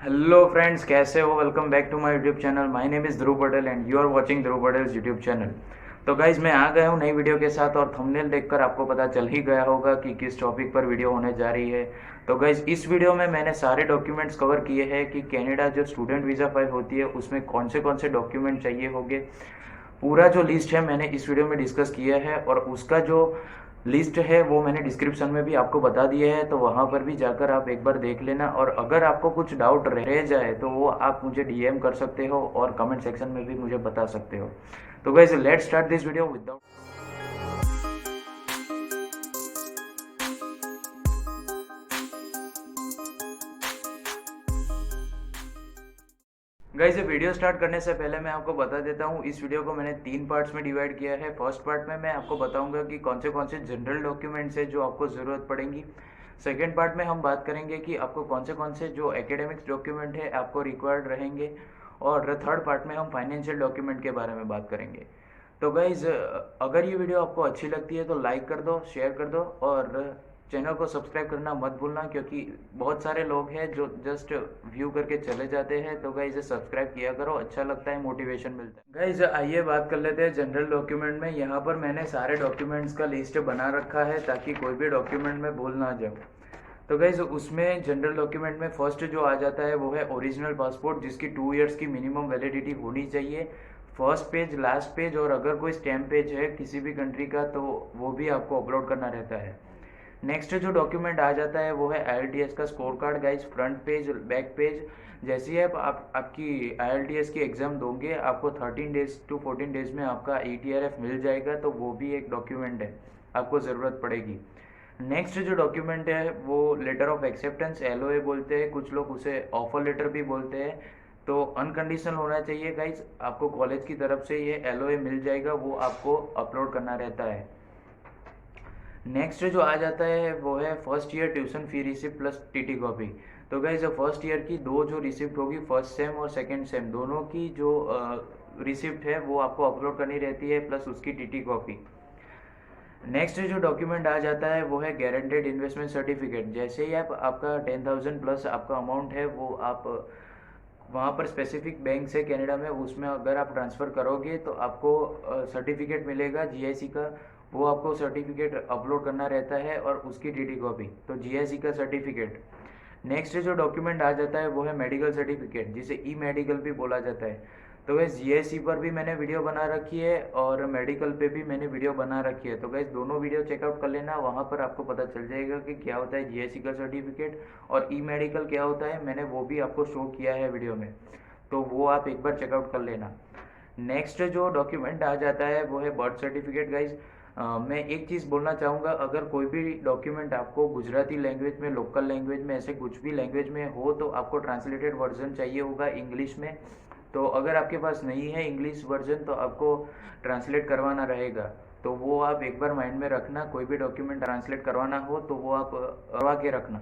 Hello friends, कैसे हो? Welcome back to my YouTube channel. My name is Dhruv Patel and you are watching Dhruv Patel's YouTube channel. तो guys, मैं आ गया हूँ नई वीडियो के साथ और थंबनेल देखकर आपको पता चल ही गया होगा कि किस टॉपिक पर वीडियो होने जा रही है। तो गाइज, इस वीडियो में मैंने सारे डॉक्यूमेंट्स कवर किए हैं कि कनाडा जो स्टूडेंट वीज़ा फाइल होती है उसमें कौन से डॉक्यूमेंट चाहिए होंगे। पूरा जो लिस्ट है मैंने इस वीडियो में डिस्कस किया है और उसका जो लिस्ट है वो मैंने डिस्क्रिप्शन में भी आपको बता दिया है, तो वहाँ पर भी जाकर आप एक बार देख लेना। और अगर आपको कुछ डाउट रह जाए तो वो आप मुझे डीएम कर सकते हो और कमेंट सेक्शन में भी मुझे बता सकते हो। तो guys, let's start this video without guys. ये वीडियो स्टार्ट करने से पहले मैं आपको बता देता हूँ, इस वीडियो को मैंने 3 पार्ट्स में डिवाइड किया है। फर्स्ट पार्ट में मैं आपको बताऊंगा कि कौन से जनरल डॉक्यूमेंट्स है जो आपको ज़रूरत पड़ेंगी। सेकेंड पार्ट में हम बात करेंगे कि आपको कौन से जो एकेडमिक्स डॉक्यूमेंट है आपको रिक्वायर्ड रहेंगे। और थर्ड पार्ट में हम फाइनेंशियल डॉक्यूमेंट के बारे में बात करेंगे। तो गाइज़, अगर ये वीडियो आपको अच्छी लगती है तो लाइक कर दो, शेयर कर दो और चैनल को सब्सक्राइब करना मत भूलना, क्योंकि बहुत सारे लोग हैं जो जस्ट व्यू करके चले जाते हैं। तो गाइज, सब्सक्राइब किया करो, अच्छा लगता है, मोटिवेशन मिलता है। गाइज, आइए बात कर लेते हैं जनरल डॉक्यूमेंट में। यहाँ पर मैंने सारे डॉक्यूमेंट्स का लिस्ट बना रखा है ताकि कोई भी डॉक्यूमेंट में भूल ना जाओ। तो गाइज, उसमें जनरल डॉक्यूमेंट में फर्स्ट जो आ जाता है वो है ओरिजिनल पासपोर्ट, जिसकी 2 इयर्स की मिनिमम वैलिडिटी होनी चाहिए। फर्स्ट पेज, लास्ट पेज और अगर कोई स्टैम्प पेज है किसी भी कंट्री का तो वो भी आपको अपलोड करना रहता है। नेक्स्ट जो डॉक्यूमेंट आ जाता है वो है IELTS का score card. Guys, front page, back page. जैसे ही आपकी IELTS की एग्ज़ाम दोगे आपको 13 डेज टू 14 डेज में आपका ETRF मिल जाएगा, तो वो भी एक डॉक्यूमेंट है, आपको ज़रूरत पड़ेगी। नेक्स्ट जो डॉक्यूमेंट है वो लेटर ऑफ एक्सेप्टेंस, LOA बोलते हैं, कुछ लोग उसे ऑफर लेटर भी बोलते हैं। तो अनकंडीशनल होना चाहिए गाइज, आपको कॉलेज की तरफ से ये LOA मिल जाएगा, वो आपको अपलोड करना रहता है। नेक्स्ट जो आ जाता है वो है first year tuition fee receipt plus TT copy. तो गाइज, फर्स्ट ईयर की दो जो रिसिप्ट होगी, फर्स्ट सेम और सेकंड सेम दोनों की जो रिसिप्ट है वो आपको अपलोड करनी रहती है, प्लस उसकी TT कॉपी। नेक्स्ट जो डॉक्यूमेंट आ जाता है वो है गारंटेड इन्वेस्टमेंट सर्टिफिकेट। जैसे ही आपका 10,000 प्लस आपका अमाउंट है वो आप वहाँ पर स्पेसिफिक बैंक से कनाडा में, उसमें अगर आप ट्रांसफ़र करोगे तो आपको सर्टिफिकेट मिलेगा GIC का। वो आपको सर्टिफिकेट अपलोड करना रहता है और उसकी TT कॉपी, तो GIC का सर्टिफिकेट। नेक्स्ट जो डॉक्यूमेंट आ जाता है वो है मेडिकल सर्टिफिकेट, जिसे ई-मेडिकल भी बोला जाता है। तो गैस, GIC पर भी मैंने वीडियो बना रखी है और मेडिकल पे भी मैंने वीडियो बना रखी है। तो गैस, दोनों वीडियो चेकआउट कर लेना, वहाँ पर आपको पता चल जाएगा कि क्या होता है GIC का सर्टिफिकेट और ई-मेडिकल क्या होता है। मैंने वो भी आपको शो किया है वीडियो में, तो वो आप एक बार चेकआउट कर लेना। नेक्स्ट जो डॉक्यूमेंट आ जाता है वो है बर्थ सर्टिफिकेट। गाइज, मैं एक चीज़ बोलना चाहूँगा, अगर कोई भी डॉक्यूमेंट आपको गुजराती लैंग्वेज में, लोकल लैंग्वेज में, ऐसे कुछ भी लैंग्वेज में हो तो आपको ट्रांसलेटेड वर्जन चाहिए होगा इंग्लिश में। तो अगर आपके पास नहीं है इंग्लिश वर्जन तो आपको ट्रांसलेट करवाना रहेगा, तो वो आप एक बार माइंड में रखना। कोई भी डॉक्यूमेंट ट्रांसलेट करवाना हो तो वो आप करवा के रखना।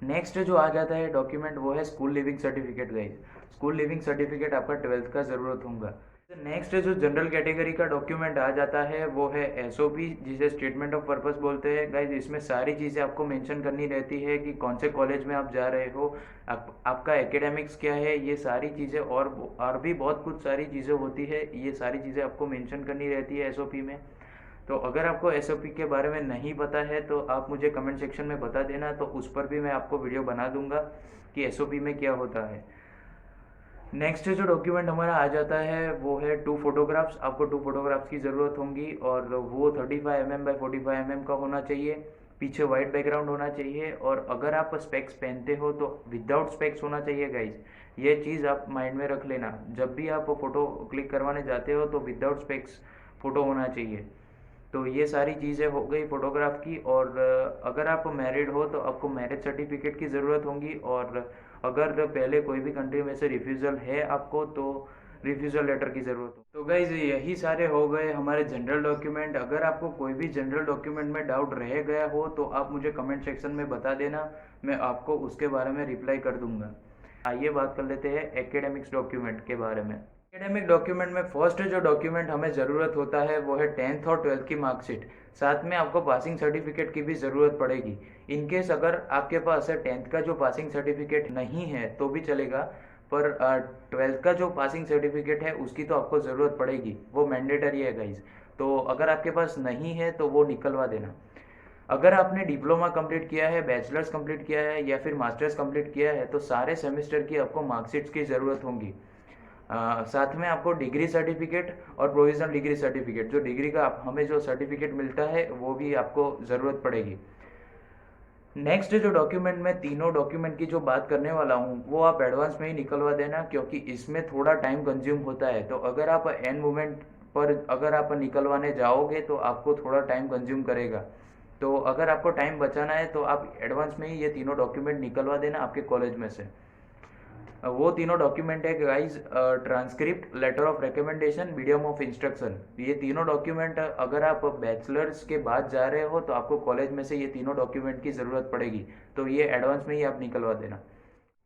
नेक्स्ट जो आ जाता है डॉक्यूमेंट वो है school leaving certificate. Guys, school leaving certificate आपका 12th का ज़रूरत होगा। नेक्स्ट जो जनरल कैटेगरी का डॉक्यूमेंट आ जाता है वो है SOP, जिसे स्टेटमेंट ऑफ पर्पस बोलते हैं। गाइज, इसमें सारी चीज़ें आपको मेंशन करनी रहती है कि कौन से कॉलेज में आप जा रहे हो, आपका एकेडमिक्स क्या है, ये सारी चीज़ें और भी बहुत कुछ सारी चीज़ें होती है, ये सारी चीज़ें आपको मेंशन करनी रहती है SOP में। तो अगर आपको SOP के बारे में नहीं पता है तो आप मुझे कमेंट सेक्शन में बता देना, तो उस पर भी मैं आपको वीडियो बना दूंगा कि SOP में क्या होता है। नेक्स्ट जो डॉक्यूमेंट हमारा आ जाता है वो है 2 फोटोग्राफ्स। आपको 2 फोटोग्राफ्स की ज़रूरत होगी और वो 35 mm बाई 45 mm का होना चाहिए। पीछे वाइट बैकग्राउंड होना चाहिए और अगर आप स्पेक्स पहनते हो तो विदाउट स्पेक्स होना चाहिए। गाइज, ये चीज़ आप माइंड में रख लेना, जब भी आप फ़ोटो क्लिक करवाने जाते हो तो विदाउट स्पेक्स फ़ोटो होना चाहिए। तो ये सारी चीज़ें हो गई फ़ोटोग्राफ की। और अगर आप मैरिड हो तो आपको मैरिज सर्टिफिकेट की ज़रूरत होगी, और अगर पहले कोई भी कंट्री में से रिफ्यूज़ल है आपको तो रिफ्यूज़ल लेटर की ज़रूरत हो। तो गाइज़, यही सारे हो गए हमारे जनरल डॉक्यूमेंट। अगर आपको कोई भी जनरल डॉक्यूमेंट में डाउट रह गया हो तो आप मुझे कमेंट सेक्शन में बता देना, मैं आपको उसके बारे में रिप्लाई कर दूंगा। आइए बात कर लेते हैं एकेडमिक्स डॉक्यूमेंट के बारे में। एकेडमिक डॉक्यूमेंट में फर्स्ट जो डॉक्यूमेंट हमें ज़रूरत होता है वो है 10th और 12th की मार्कशीट। साथ में आपको पासिंग सर्टिफिकेट की भी ज़रूरत पड़ेगी। इन केस अगर आपके पास 10th का जो पासिंग सर्टिफिकेट नहीं है तो भी चलेगा, पर 12th का जो पासिंग सर्टिफिकेट है उसकी तो आपको ज़रूरत पड़ेगी, वो मैंडेटरी है गाइज। तो अगर आपके पास नहीं है तो वो निकलवा देना। अगर आपने डिप्लोमा कंप्लीट किया है, बैचलर्स कंप्लीट किया है या फिर मास्टर्स कंप्लीट किया है तो सारे सेमेस्टर की आपको मार्कशीट्स की ज़रूरत होगी। साथ में आपको डिग्री सर्टिफिकेट और प्रोविजनल डिग्री सर्टिफिकेट, जो डिग्री का हमें जो सर्टिफिकेट मिलता है वो भी आपको ज़रूरत पड़ेगी। नेक्स्ट जो डॉक्यूमेंट मैं तीनों डॉक्यूमेंट की जो बात करने वाला हूँ वो आप एडवांस में ही निकलवा देना, क्योंकि इसमें थोड़ा टाइम कंज्यूम होता है। तो अगर आप एंड मोमेंट पर अगर आप निकलवाने जाओगे तो आपको थोड़ा टाइम कंज्यूम करेगा। तो अगर आपको टाइम बचाना है तो आप एडवांस में ही ये तीनों डॉक्यूमेंट निकलवा देना आपके कॉलेज में से। वो तीनों डॉक्यूमेंट है guys, transcript, letter of recommendation, medium of instruction. ये तीनों डॉक्यूमेंट अगर आप बैचलर्स के बाद जा रहे हो तो आपको कॉलेज में से ये तीनों डॉक्यूमेंट की ज़रूरत पड़ेगी। तो ये एडवांस में ही आप निकलवा देना।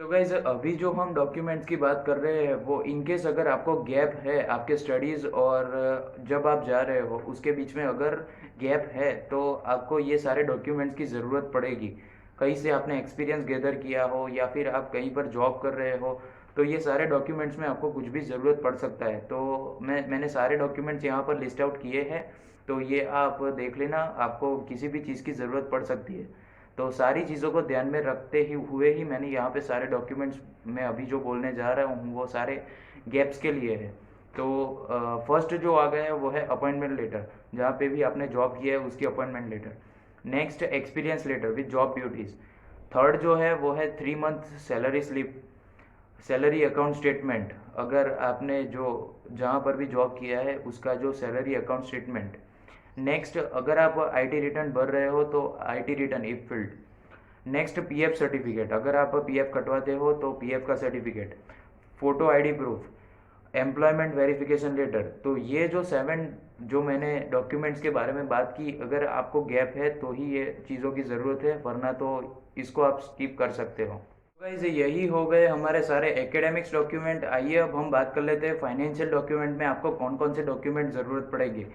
तो गाइज अभी जो हम डॉक्यूमेंट्स की बात कर रहे हैं वो इनकेस अगर आपको गैप है आपके स्टडीज़ और जब आप जा रहे हो उसके बीच में अगर गैप है तो आपको ये सारे डॉक्यूमेंट्स की ज़रूरत पड़ेगी। कहीं से आपने एक्सपीरियंस गैदर किया हो या फिर आप कहीं पर जॉब कर रहे हो तो ये सारे डॉक्यूमेंट्स में आपको कुछ भी ज़रूरत पड़ सकता है। तो मैंने सारे डॉक्यूमेंट्स यहाँ पर लिस्ट आउट किए हैं, तो ये आप देख लेना, आपको किसी भी चीज़ की ज़रूरत पड़ सकती है। तो सारी चीज़ों को ध्यान में रखते ही हुए ही मैंने यहाँ पे सारे डॉक्यूमेंट्स मैं अभी जो बोलने जा रहा हूँ वो सारे गैप्स के लिए है। तो फर्स्ट जो आ गया है वो है अपॉइंटमेंट लेटर, जहाँ पे भी आपने जॉब किया है उसकी appointment letter. Next experience letter with job duties. Third जो है वो है 3 month salary slip, salary account statement. अगर आपने जो जहाँ पर भी जॉब किया है उसका जो सैलरी अकाउंट स्टेटमेंट। नेक्स्ट अगर आप आईटी रिटर्न भर रहे हो तो IT return if filled. Next PF certificate, अगर आप पीएफ कटवाते हो तो पीएफ का certificate. Photo ID proof, employment verification letter. तो ये जो 7 जो मैंने डॉक्यूमेंट्स के बारे में बात की, अगर आपको गैप है तो ही ये चीज़ों की ज़रूरत है, वरना तो इसको आप स्किप कर सकते हो। गाइस यही हो गए हमारे सारे एकेडमिक्स डॉक्यूमेंट। आइए अब हम बात कर लेते हैं फाइनेंशियल डॉक्यूमेंट में आपको कौन कौन से डॉक्यूमेंट ज़रूरत पड़ेगी।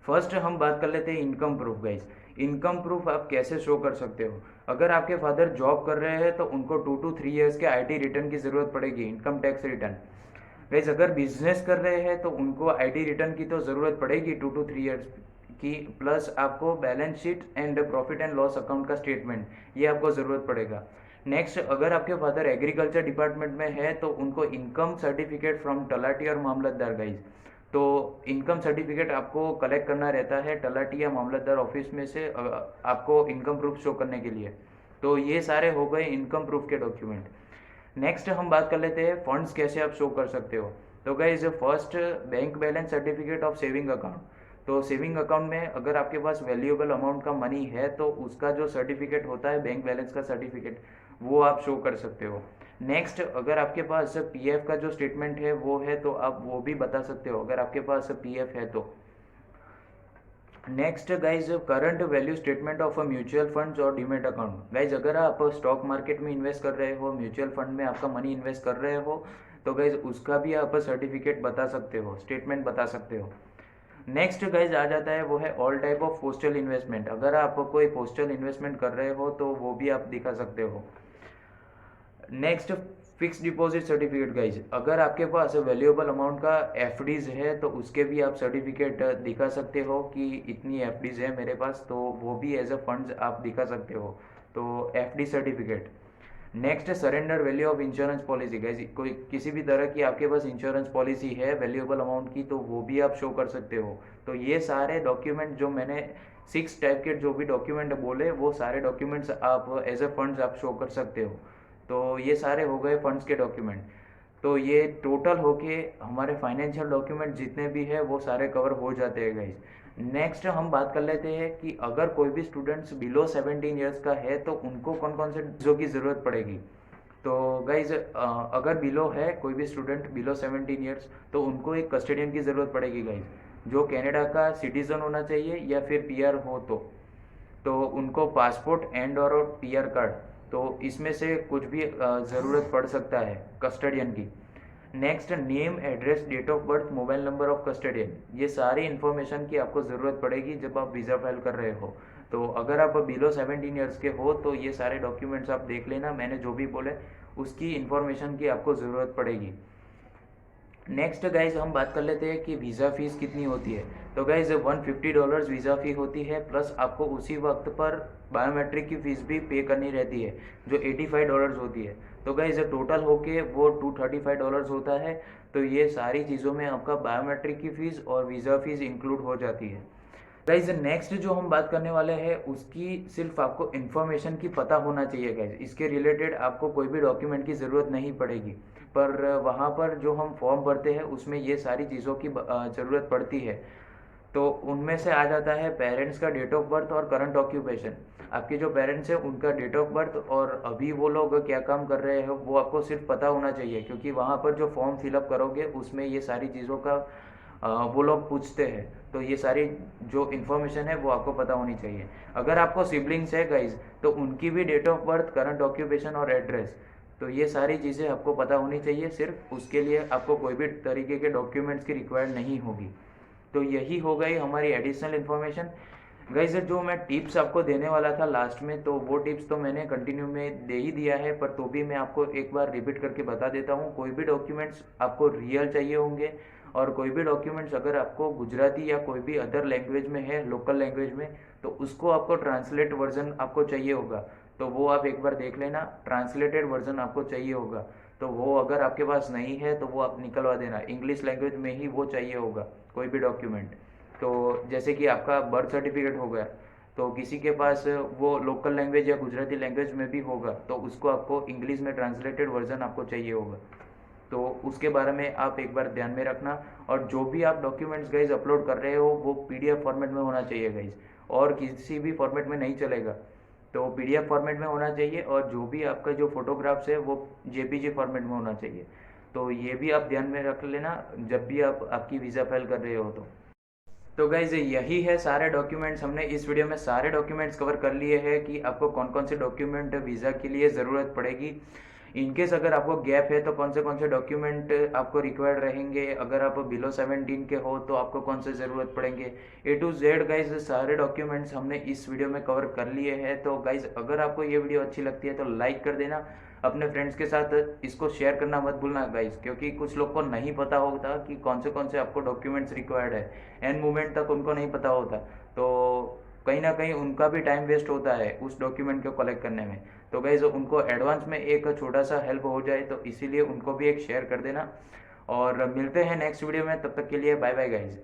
फर्स्ट हम बात कर लेते हैं income proof. Guys income proof आप कैसे शो कर सकते हो। अगर आपके फादर जॉब कर रहे हैं तो उनको 2 to 3 ईयर्स के आईटी रिटर्न की ज़रूरत पड़ेगी, इनकम टैक्स रिटर्न। गाइस अगर बिजनेस कर रहे हैं तो उनको आईटी रिटर्न की तो ज़रूरत पड़ेगी 2 to 3 ईयर्स की, प्लस आपको balance sheet and profit and loss account का स्टेटमेंट, ये आपको ज़रूरत पड़ेगा। नेक्स्ट अगर आपके फादर एग्रीकल्चर डिपार्टमेंट में है तो उनको इनकम सर्टिफिकेट फ्रॉम तलाटी और मामलतदार। गाइज तो इनकम सर्टिफिकेट आपको कलेक्ट करना रहता है तलाटी या मामलतदार ऑफिस में से आपको इनकम प्रूफ शो करने के लिए। तो ये सारे हो गए इनकम प्रूफ के डॉक्यूमेंट। नेक्स्ट हम बात कर लेते हैं फंड्स कैसे आप शो कर सकते हो। तो guys first bank balance certificate of saving account. तो सेविंग अकाउंट में अगर आपके पास वैल्यूएबल अमाउंट का मनी है तो उसका जो सर्टिफिकेट होता है बैंक बैलेंस का सर्टिफिकेट, वो आप शो कर सकते हो। नेक्स्ट अगर आपके पास पीएफ का जो स्टेटमेंट है वो है तो आप वो भी बता सकते हो अगर आपके पास पीएफ है तो। Next guys current value statement of a mutual funds और डीमेट अकाउंट। गाइज अगर आप स्टॉक मार्केट में इन्वेस्ट कर रहे हो, म्यूचुअल फंड में आपका मनी इन्वेस्ट कर रहे हो तो गाइज उसका भी आप सर्टिफिकेट बता सकते हो, स्टेटमेंट बता सकते हो। नेक्स्ट गाइज आ जाता है वो है all type of postal investment. अगर आप कोई पोस्टल इन्वेस्टमेंट कर रहे हो तो वो भी आप दिखा सकते हो। Next fix deposit certificate. Guys अगर आपके पास वैल्यूएबल अमाउंट का एफडीज है तो उसके भी आप सर्टिफिकेट दिखा सकते हो कि इतनी एफडीज है मेरे पास, तो वो भी एज अ फंड्स आप दिखा सकते हो, तो FD certificate. Next surrender value of insurance policy. Guys कोई किसी भी तरह की आपके पास इंश्योरेंस पॉलिसी है वैल्यूएबल अमाउंट की तो वो भी आप शो कर सकते हो। तो ये सारे डॉक्यूमेंट जो मैंने 6 टाइप के जो भी डॉक्यूमेंट बोले वो सारे डॉक्यूमेंट्स आप एज अ फंड्स आप शो कर सकते हो। तो ये सारे हो गए फंड्स के डॉक्यूमेंट। तो ये टोटल होके हमारे फाइनेंशियल डॉक्यूमेंट जितने भी है वो सारे कवर हो जाते हैं गाइज। नेक्स्ट हम बात कर लेते हैं कि अगर कोई भी स्टूडेंट्स बिलो 17 ईयर्स का है तो उनको कौन कौन से चीज़ों की ज़रूरत पड़ेगी। तो गाइज अगर बिलो है कोई भी स्टूडेंट बिलो 17 ईयर्स तो उनको एक कस्टडियन की ज़रूरत पड़ेगी गाइज, जो कनाडा का सिटीज़न होना चाहिए या फिर पीआर हो तो उनको पासपोर्ट एंड और पीआर कार्ड, तो इसमें से कुछ भी ज़रूरत पड़ सकता है कस्टडियन की। Next, name, address, date of birth, mobile number of custodian, ये सारी इन्फॉर्मेशन की आपको ज़रूरत पड़ेगी जब आप वीज़ा फाइल कर रहे हो। तो अगर आप बिलो 17 ईयर्स के हो तो ये सारे डॉक्यूमेंट्स आप देख लेना, मैंने जो भी बोले उसकी इन्फॉर्मेशन की आपको ज़रूरत पड़ेगी। नेक्स्ट गाइज हम बात कर लेते हैं कि वीज़ा फ़ीस कितनी होती है। तो गाइज $150 वीज़ा फ़ी होती है, प्लस आपको उसी वक्त पर बायोमेट्रिक की फ़ीस भी पे करनी रहती है जो $85 होती है। तो गाइज टोटल होके वो $235 होता है। तो ये सारी चीज़ों में आपका बायोमेट्रिक की फ़ीस और वीज़ा फ़ीस इंक्लूड हो जाती है। गाइज नेक्स्ट जो हम बात करने वाले हैं उसकी सिर्फ आपको इन्फॉर्मेशन की पता होना चाहिए गाइज, इसके रिलेटेड आपको कोई भी डॉक्यूमेंट की ज़रूरत नहीं पड़ेगी। पर वहाँ पर जो हम फॉर्म भरते हैं उसमें ये सारी चीज़ों की ज़रूरत पड़ती है। तो उनमें से आ जाता है पेरेंट्स का डेट ऑफ बर्थ और करंट ऑक्यूपेशन। आपके जो पेरेंट्स हैं उनका डेट ऑफ बर्थ और अभी वो लोग क्या काम कर रहे हैं वो आपको सिर्फ पता होना चाहिए, क्योंकि वहाँ पर जो फॉर्म फिलअप करोगे उसमें ये सारी चीज़ों का वो लोग पूछते हैं। तो ये सारी जो इन्फॉर्मेशन है वो आपको पता होनी चाहिए। अगर आपको सिबलिंग्स है गाइज तो उनकी भी date of birth, current occupation और एड्रेस, तो ये सारी चीज़ें आपको पता होनी चाहिए। सिर्फ उसके लिए आपको कोई भी तरीके के डॉक्यूमेंट्स की रिक्वायर्ड नहीं होगी। तो यही हो गई हमारी एडिशनल इन्फॉर्मेशन। गाइज जो मैं टिप्स आपको देने वाला था लास्ट में, तो वो टिप्स तो मैंने कंटिन्यू में दे ही दिया है, पर तो भी मैं आपको एक बार रिपीट करके बता देता हूँ। कोई भी डॉक्यूमेंट्स आपको रियल चाहिए होंगे, और कोई भी डॉक्यूमेंट्स अगर आपको गुजराती या कोई भी अदर लैंग्वेज में है, लोकल लैंग्वेज में, तो उसको आपको ट्रांसलेट वर्जन आपको चाहिए होगा। तो वो आप एक बार देख लेना, ट्रांसलेटेड वर्जन आपको चाहिए होगा। तो वो अगर आपके पास नहीं है तो वो आप निकलवा देना, इंग्लिश लैंग्वेज में ही वो चाहिए होगा कोई भी डॉक्यूमेंट। तो जैसे कि आपका बर्थ सर्टिफिकेट हो गया, तो किसी के पास वो लोकल लैंग्वेज या गुजराती लैंग्वेज में भी होगा, तो उसको आपको इंग्लिश में ट्रांसलेटेड वर्जन आपको चाहिए होगा। तो उसके बारे में आप एक बार ध्यान में रखना। और जो भी आप डॉक्यूमेंट्स गाइज अपलोड कर रहे हो वो पीडीएफ फॉर्मेट में होना चाहिए गाइज, और किसी भी फॉर्मेट में नहीं चलेगा। तो पीडीएफ फॉर्मेट में होना चाहिए, और जो भी आपका जो फोटोग्राफ्स है वो जेपीजी फॉर्मेट में होना चाहिए। तो ये भी आप ध्यान में रख लेना जब भी आप आपकी वीज़ा फाइल कर रहे हो। तो गाइज यही है सारे डॉक्यूमेंट्स, हमने इस वीडियो में सारे डॉक्यूमेंट्स कवर कर लिए हैं कि आपको कौन कौन से डॉक्यूमेंट वीज़ा के लिए ज़रूरत पड़ेगी। इनकेस अगर आपको गैप है तो कौन से डॉक्यूमेंट आपको रिक्वायर्ड रहेंगे, अगर आप बिलो 17 के हो तो आपको कौन से ज़रूरत पड़ेंगे। A to Z गाइज सारे डॉक्यूमेंट्स हमने इस वीडियो में कवर कर लिए हैं। तो गाइज अगर आपको ये वीडियो अच्छी लगती है तो लाइक कर देना, अपने फ्रेंड्स के साथ इसको शेयर करना मत भूलना गाइज, क्योंकि कुछ लोग को नहीं पता होता कि कौन से आपको डॉक्यूमेंट्स रिक्वायर्ड है, एंड मोमेंट तक उनको नहीं पता होता। तो कहीं ना कहीं उनका भी टाइम वेस्ट होता है उस डॉक्यूमेंट को कलेक्ट करने में। तो गाइज उनको एडवांस में एक छोटा सा हेल्प हो जाए, तो इसीलिए उनको भी एक शेयर कर देना। और मिलते हैं नेक्स्ट वीडियो में, तब तक के लिए बाय बाय गाइज।